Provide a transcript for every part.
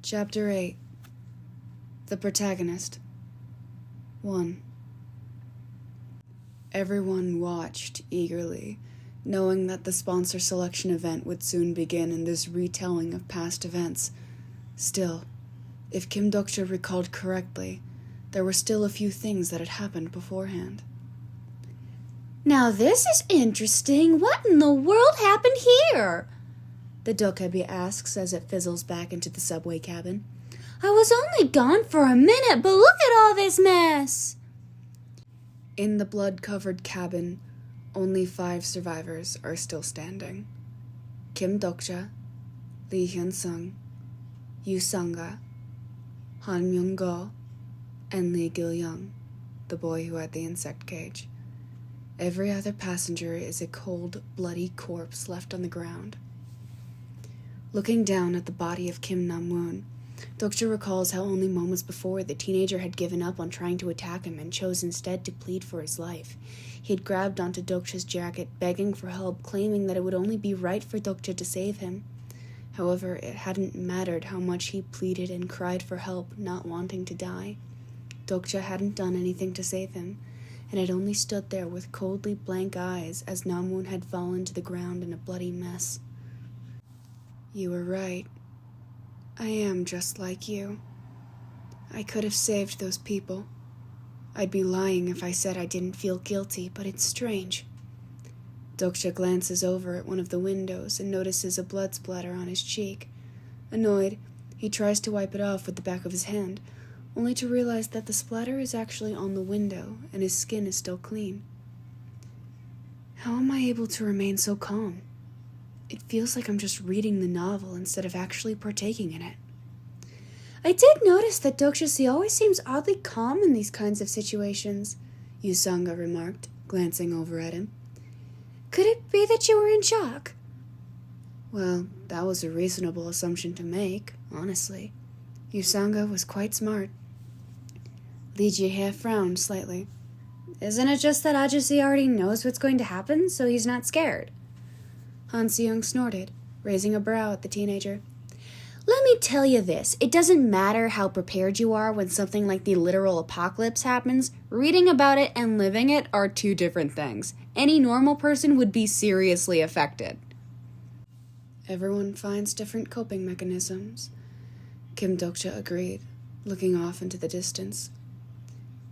Chapter 8. The Protagonist. 1. Everyone watched eagerly, knowing that the sponsor selection event would soon begin in this retelling of past events. Still, if Kim Dokja recalled correctly, there were still a few things that had happened beforehand. Now this is interesting. What in the world happened here? The Dokkaebi asks as it fizzles back into the subway cabin. I was only gone for a minute, but look at all this mess! In the blood-covered cabin, only 5 survivors are still standing. Kim Dokja, Lee Hyun-sung, Yu Sanga, Han Myung-go, and Lee Gil-young, the boy who had the insect cage. Every other passenger is a cold, bloody corpse left on the ground. Looking down at the body of Kim Nam-woon, Dokja recalls how only moments before the teenager had given up on trying to attack him and chose instead to plead for his life. He had grabbed onto Dokja's jacket, begging for help, claiming that it would only be right for Dokja to save him. However, it hadn't mattered how much he pleaded and cried for help, not wanting to die. Dokja hadn't done anything to save him, and had only stood there with coldly blank eyes as Nam-woon had fallen to the ground in a bloody mess. You were right. I am just like you. I could have saved those people. I'd be lying if I said I didn't feel guilty, but it's strange. Dokja glances over at one of the windows and notices a blood splatter on his cheek. Annoyed, he tries to wipe it off with the back of his hand, only to realize that the splatter is actually on the window and his skin is still clean. How am I able to remain so calm? It feels like I'm just reading the novel instead of actually partaking in it. I did notice that Dokja always seems oddly calm in these kinds of situations, Yu Sanga remarked, glancing over at him. Could it be that you were in shock? Well, that was a reasonable assumption to make, honestly. Yu Sanga was quite smart. Lee Ji-hye frowned slightly. Isn't it just that Ajusi already knows what's going to happen, so he's not scared? Han Se-young snorted, raising a brow at the teenager. Let me tell you this, it doesn't matter how prepared you are when something like the literal apocalypse happens. Reading about it and living it are two different things. Any normal person would be seriously affected. Everyone finds different coping mechanisms, Kim Dokja agreed, looking off into the distance.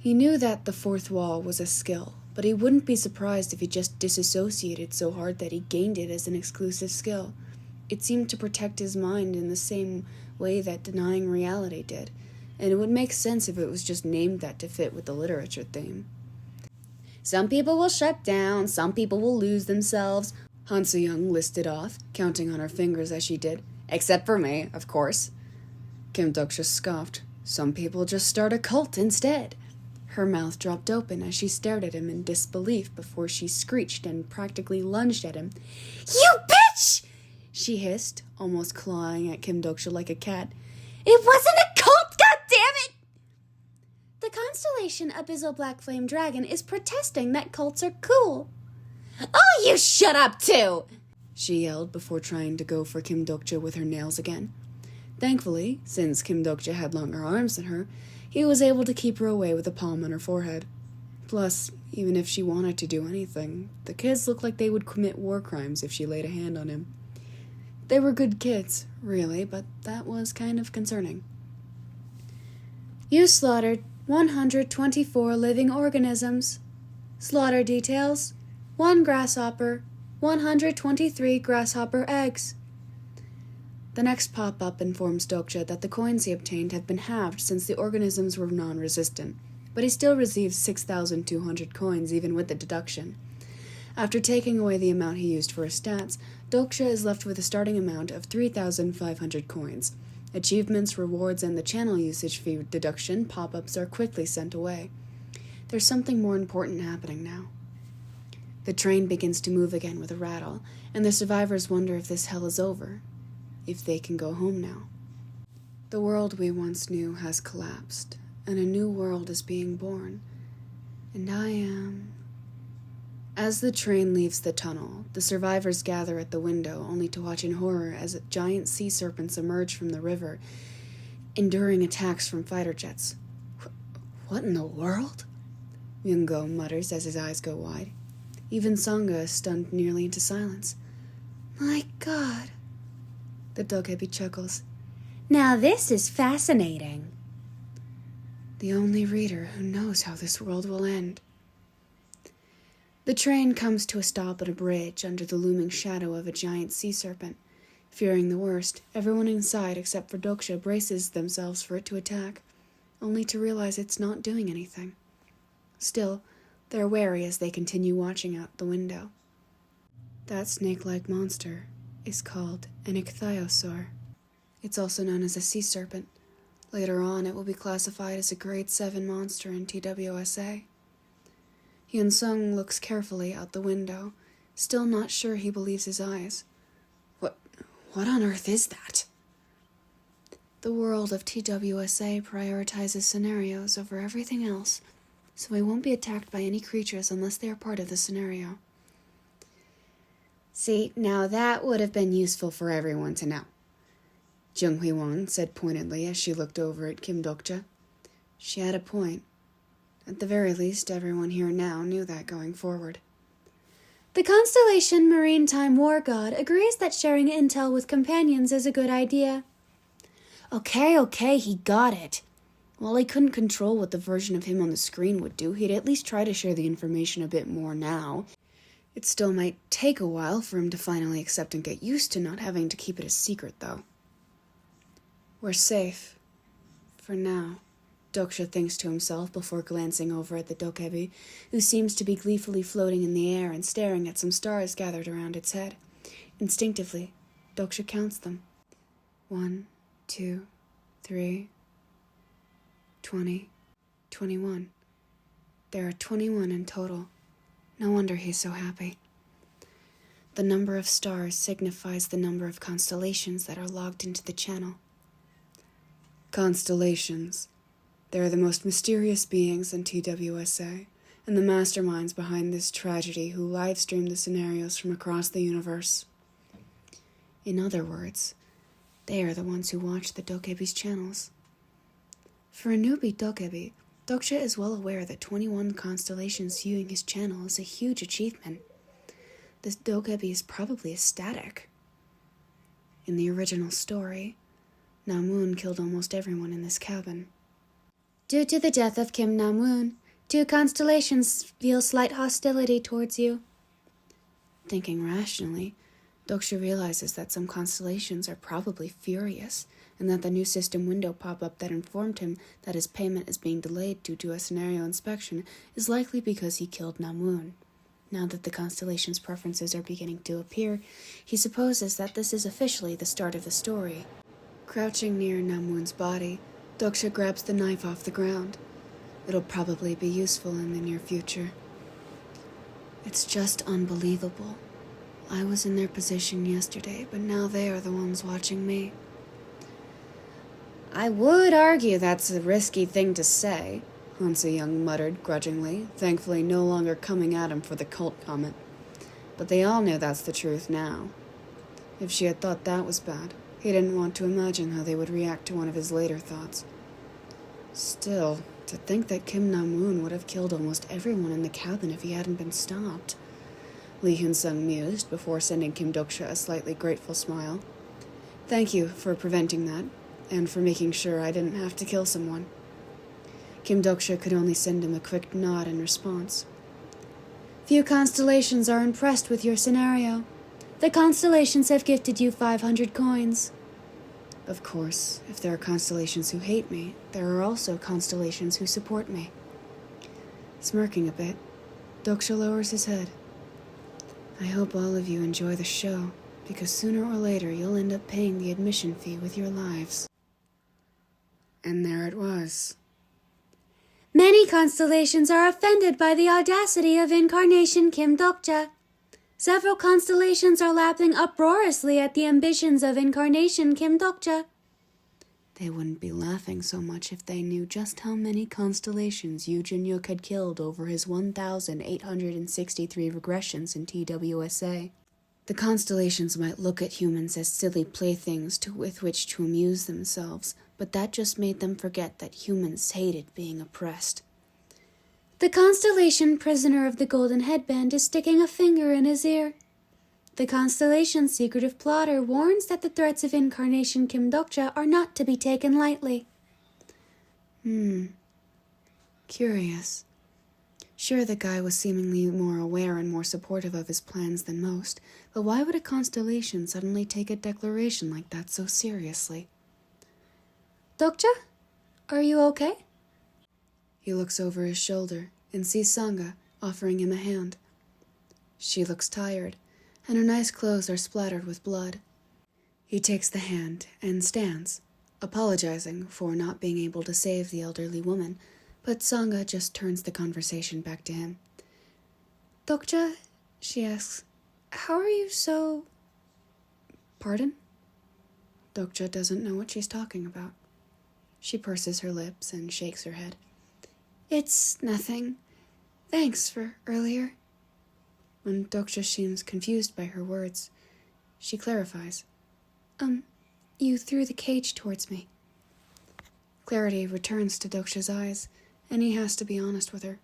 He knew that the fourth wall was a skill, but he wouldn't be surprised if he just disassociated so hard that he gained it as an exclusive skill. It seemed to protect his mind in the same way that denying reality did, and it would make sense if it was just named that to fit with the literature theme. Some people will shut down, some people will lose themselves, Han Se-young listed off, counting on her fingers as she did. Except for me, of course. Kim Dokja scoffed. Some people just start a cult instead. Her mouth dropped open as she stared at him in disbelief before she screeched and practically lunged at him. You bitch! She hissed, almost clawing at Kim Dokja like a cat. It wasn't a cult, goddammit! The constellation Abyssal Black Flame Dragon is protesting that cults are cool. Oh, you shut up too! She yelled before trying to go for Kim Dokja with her nails again. Thankfully, since Kim Dokja had longer arms than her, he was able to keep her away with a palm on her forehead. Plus, even if she wanted to do anything, the kids looked like they would commit war crimes if she laid a hand on him. They were good kids, really, but that was kind of concerning. You slaughtered 124 living organisms. Slaughter details: 1 grasshopper, 123 grasshopper eggs. The next pop-up informs Dokja that the coins he obtained have been halved since the organisms were non-resistant, but he still receives 6,200 coins even with the deduction. After taking away the amount he used for his stats, Dokja is left with a starting amount of 3,500 coins. Achievements, rewards, and the channel usage fee deduction pop-ups are quickly sent away. There's something more important happening now. The train begins to move again with a rattle, and the survivors wonder if this hell is over. If they can go home now. The world we once knew has collapsed, and a new world is being born. And I am... As the train leaves the tunnel, the survivors gather at the window only to watch in horror as giant sea serpents emerge from the river enduring attacks from fighter jets. What in the world? Myung-go mutters as his eyes go wide. Even Sangha is stunned nearly into silence. My God. The Dokebi chuckles. Now this is fascinating. The only reader who knows how this world will end. The train comes to a stop at a bridge under the looming shadow of a giant sea serpent. Fearing the worst, everyone inside except for Doksha braces themselves for it to attack, only to realize it's not doing anything. Still, they're wary as they continue watching out the window. That snake-like monster is called an ichthyosaur. It's also known as a sea serpent. Later on, it will be classified as a Grade 7 monster in TWSA. Hyun-sung looks carefully out the window, still not sure he believes his eyes. What on earth is that? The world of TWSA prioritizes scenarios over everything else, so we won't be attacked by any creatures unless they are part of the scenario. See, now that would have been useful for everyone to know. Jung Hui-won said pointedly as she looked over at Kim Dokja. She had a point. At the very least, everyone here now knew that going forward. The Constellation Maritime War God agrees that sharing intel with companions is a good idea. Okay, he got it. While he couldn't control what the version of him on the screen would do, he'd at least try to share the information a bit more now. It still might take a while for him to finally accept and get used to not having to keep it a secret, though. We're safe. For now. Doksha thinks to himself before glancing over at the Dokebi, who seems to be gleefully floating in the air and staring at some stars gathered around its head. Instinctively, Doksha counts them. 1, 2, 3, 20, 21. There are 21 in total. No wonder he's so happy. The number of stars signifies the number of constellations that are logged into the channel. Constellations. They are the most mysterious beings in TWSA, and the masterminds behind this tragedy who live-stream the scenarios from across the universe. In other words, they are the ones who watch the Dokebi's channels. For a newbie Dokebi, Doksha is well aware that 21 constellations viewing his channel is a huge achievement. This Dokebi is probably ecstatic. In the original story, Namun killed almost everyone in this cabin. Due to the death of Kim Na-moon, 2 constellations feel slight hostility towards you. Thinking rationally, Doksha realizes that some constellations are probably furious, and that the new system window pop-up that informed him that his payment is being delayed due to a scenario inspection is likely because he killed Na-moon. Now that the constellation's preferences are beginning to appear, he supposes that this is officially the start of the story. Crouching near Na-moon's body, Doksha grabs the knife off the ground. It'll probably be useful in the near future. It's just unbelievable. I was in their position yesterday, but now they are the ones watching me. I would argue that's a risky thing to say, Hansa Young muttered grudgingly, thankfully no longer coming at him for the cult comment. But they all knew that's the truth now. If she had thought that was bad, he didn't want to imagine how they would react to one of his later thoughts. Still, to think that Kim Na-moon would have killed almost everyone in the cabin if he hadn't been stopped. Lee Hyun-sung mused before sending Kim Doksha a slightly grateful smile. Thank you for preventing that, and for making sure I didn't have to kill someone. Kim Doksha could only send him a quick nod in response. Few constellations are impressed with your scenario. The constellations have gifted you 500 coins. Of course, if there are constellations who hate me, there are also constellations who support me. Smirking a bit, Doksha lowers his head. I hope all of you enjoy the show, because sooner or later you'll end up paying the admission fee with your lives. And there it was. Many constellations are offended by the audacity of Incarnation Kim Dokja. Several constellations are laughing uproariously at the ambitions of Incarnation Kim Dokja. They wouldn't be laughing so much if they knew just how many constellations Yu Jin-yuk had killed over his 1,863 regressions in TWSA. The constellations might look at humans as silly playthings with which to amuse themselves, but that just made them forget that humans hated being oppressed. The constellation prisoner of the golden headband is sticking a finger in his ear. The constellation's secretive plotter warns that the threats of Incarnation Kim Dokja are not to be taken lightly. Curious. Sure, the guy was seemingly more aware and more supportive of his plans than most, but why would a constellation suddenly take a declaration like that so seriously? Dokja, are you okay? He looks over his shoulder and sees Sangha offering him a hand. She looks tired, and her nice clothes are splattered with blood. He takes the hand and stands, apologizing for not being able to save the elderly woman, but Sangha just turns the conversation back to him. Dokja, she asks, how are you so... Pardon? Dokja doesn't know what she's talking about. She purses her lips and shakes her head. It's nothing. Thanks for earlier. When Dokja seems confused by her words, she clarifies. You threw the cage towards me. Clarity returns to Dokja's eyes, and he has to be honest with her.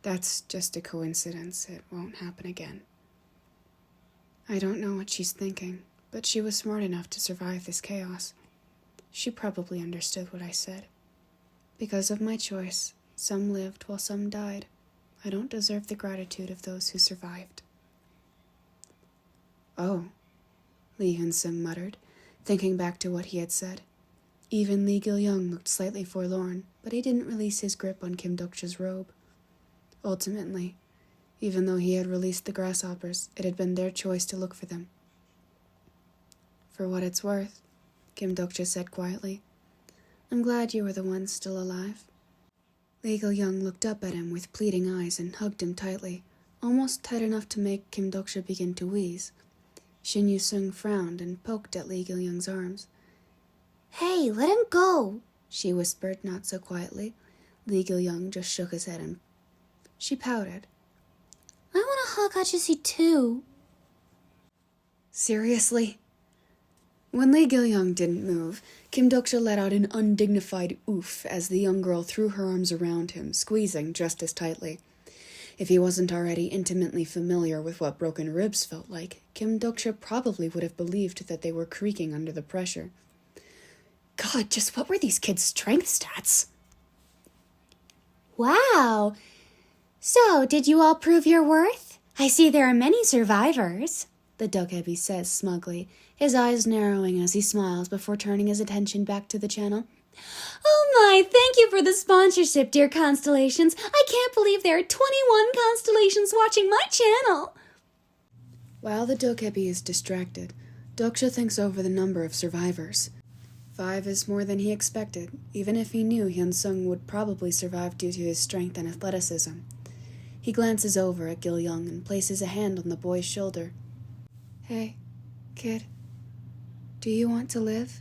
That's just a coincidence. It won't happen again. I don't know what she's thinking, but she was smart enough to survive this chaos. She probably understood what I said. Because of my choice, some lived while some died. I don't deserve the gratitude of those who survived. Oh, Lee Hyun-sung muttered, thinking back to what he had said. Even Lee Gil-young looked slightly forlorn, but he didn't release his grip on Kim Dokja's robe. Ultimately, even though he had released the grasshoppers, it had been their choice to look for them. For what it's worth, Kim Dokja said quietly, I'm glad you were the ones still alive. Lee Gil-young looked up at him with pleading eyes and hugged him tightly, almost tight enough to make Kim Dokja begin to wheeze. Shin Yu-sung frowned and poked at Lee Gil-young's arms. Hey, let him go, she whispered, not so quietly. Lee Gil-young just shook his head and she pouted. I want to hug Hachusi too. Seriously? When Lee Gil-young didn't move, Kim Dokja let out an undignified oof as the young girl threw her arms around him, squeezing just as tightly. If he wasn't already intimately familiar with what broken ribs felt like, Kim Dokja probably would have believed that they were creaking under the pressure. God, just what were these kids' strength stats? Wow! So, did you all prove your worth? I see there are many survivors, the Dokkaebi says smugly, his eyes narrowing as he smiles before turning his attention back to the channel. Oh my, thank you for the sponsorship, dear Constellations. I can't believe there are 21 Constellations watching my channel. While the Dokkaebi is distracted, Dokja thinks over the number of survivors. 5 is more than he expected, even if he knew Hyun-sung would probably survive due to his strength and athleticism. He glances over at Gil-young and places a hand on the boy's shoulder. Hey, kid, do you want to live?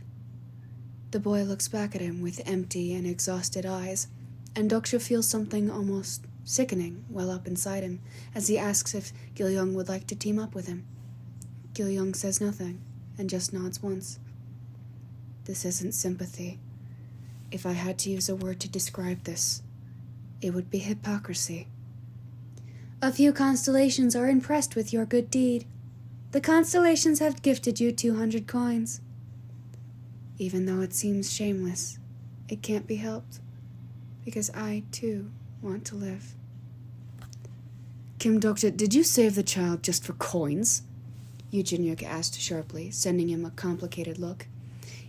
The boy looks back at him with empty and exhausted eyes, and Dokja feels something almost sickening well up inside him as he asks if Gil-young would like to team up with him. Gil-young says nothing and just nods once. This isn't sympathy. If I had to use a word to describe this, it would be hypocrisy. A few constellations are impressed with your good deed. The constellations have gifted you 200 coins. Even though it seems shameless, it can't be helped, because I, too, want to live. Kim Dokja, did you save the child just for coins? Yu Jin-yuk asked sharply, sending him a complicated look.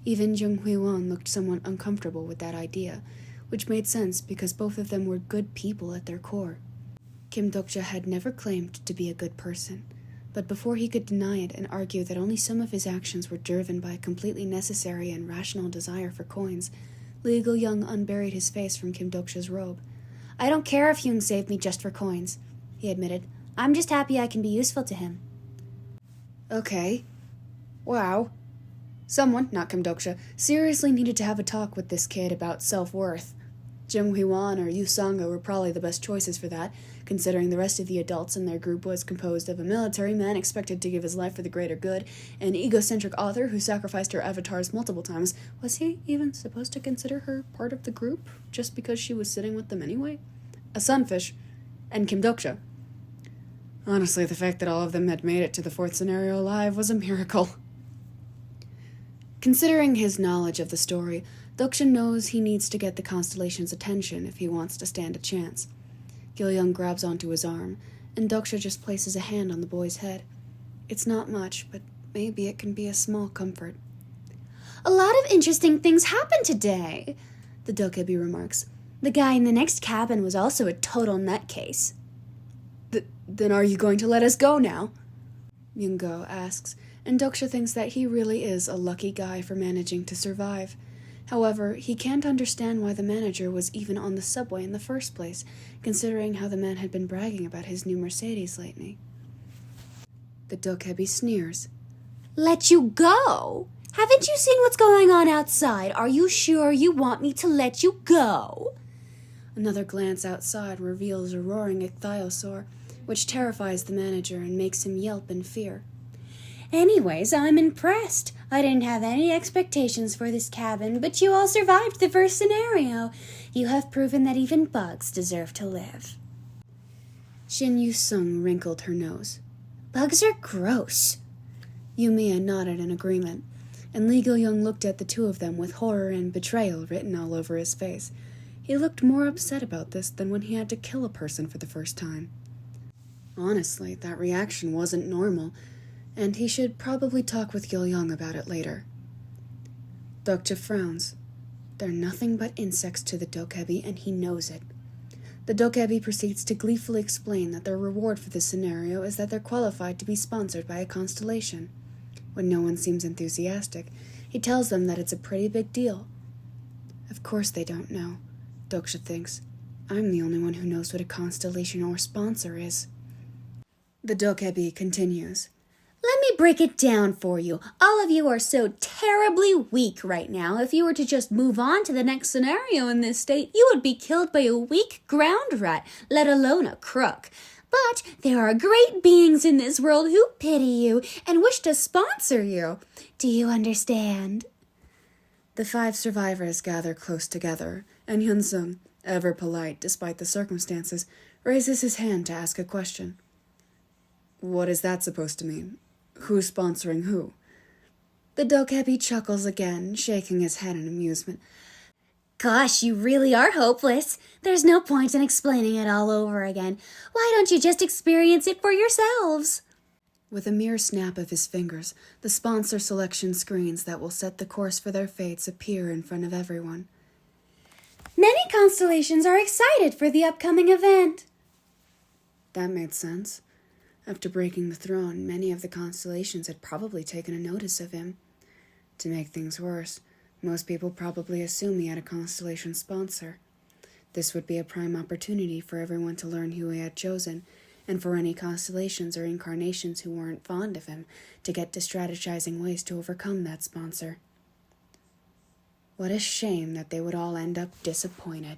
Even Jung Hui-won looked somewhat uncomfortable with that idea, which made sense because both of them were good people at their core. Kim Dokja had never claimed to be a good person, but before he could deny it and argue that only some of his actions were driven by a completely necessary and rational desire for coins, Lee Gil-young unburied his face from Kim Dokja's robe. I don't care if Hyung saved me just for coins, he admitted. I'm just happy I can be useful to him. Okay. Wow. Someone, not Kim Dokja, seriously needed to have a talk with this kid about self-worth. Jim Hui-wan or Yu Sanga were probably the best choices for that, considering the rest of the adults in their group was composed of a military man expected to give his life for the greater good, an egocentric author who sacrificed her avatars multiple times. Was he even supposed to consider her part of the group, just because she was sitting with them anyway? A sunfish, and Kim Dokja. Honestly, the fact that all of them had made it to the fourth scenario alive was a miracle. Considering his knowledge of the story, Dokja knows he needs to get the Constellation's attention if he wants to stand a chance. Gil-young grabs onto his arm, and Dokja just places a hand on the boy's head. It's not much, but maybe it can be a small comfort. A lot of interesting things happened today, the Dokebi remarks. The guy in the next cabin was also a total nutcase. Then are you going to let us go now? Myung-go asks, and Dokja thinks that he really is a lucky guy for managing to survive. However, he can't understand why the manager was even on the subway in the first place, considering how the man had been bragging about his new Mercedes lately. The Dokebi sneers. Let you go? Haven't you seen what's going on outside? Are you sure you want me to let you go? Another glance outside reveals a roaring ichthyosaur, which terrifies the manager and makes him yelp in fear. Anyways, I'm impressed. I didn't have any expectations for this cabin, but you all survived the first scenario. You have proven that even bugs deserve to live. Shin Yu-sung wrinkled her nose. Bugs are gross. Yumiya nodded in agreement, and Lee Gil-young looked at the two of them with horror and betrayal written all over his face. He looked more upset about this than when he had to kill a person for the first time. Honestly, that reaction wasn't normal, and he should probably talk with Gil-young about it later. Dokja frowns. They're nothing but insects to the Dokebi, and he knows it. The Dokebi proceeds to gleefully explain that their reward for this scenario is that they're qualified to be sponsored by a constellation. When no one seems enthusiastic, he tells them that it's a pretty big deal. Of course they don't know, Dokja thinks. I'm the only one who knows what a constellation or sponsor is. The Dokebi continues. Let me break it down for you. All of you are so terribly weak right now. If you were to just move on to the next scenario in this state, you would be killed by a weak ground rat, let alone a crook. But there are great beings in this world who pity you and wish to sponsor you. Do you understand? The 5 survivors gather close together, and Hyun-sung, ever polite despite the circumstances, raises his hand to ask a question. What is that supposed to mean? Who's sponsoring who? The Dokebi chuckles again, shaking his head in amusement. Gosh, you really are hopeless. There's no point in explaining it all over again. Why don't you just experience it for yourselves? With a mere snap of his fingers, the sponsor selection screens that will set the course for their fates appear in front of everyone. Many constellations are excited for the upcoming event. That made sense. After breaking the throne, many of the constellations had probably taken a notice of him. To make things worse, most people probably assume he had a constellation sponsor. This would be a prime opportunity for everyone to learn who he had chosen, and for any constellations or incarnations who weren't fond of him to get to strategizing ways to overcome that sponsor. What a shame that they would all end up disappointed.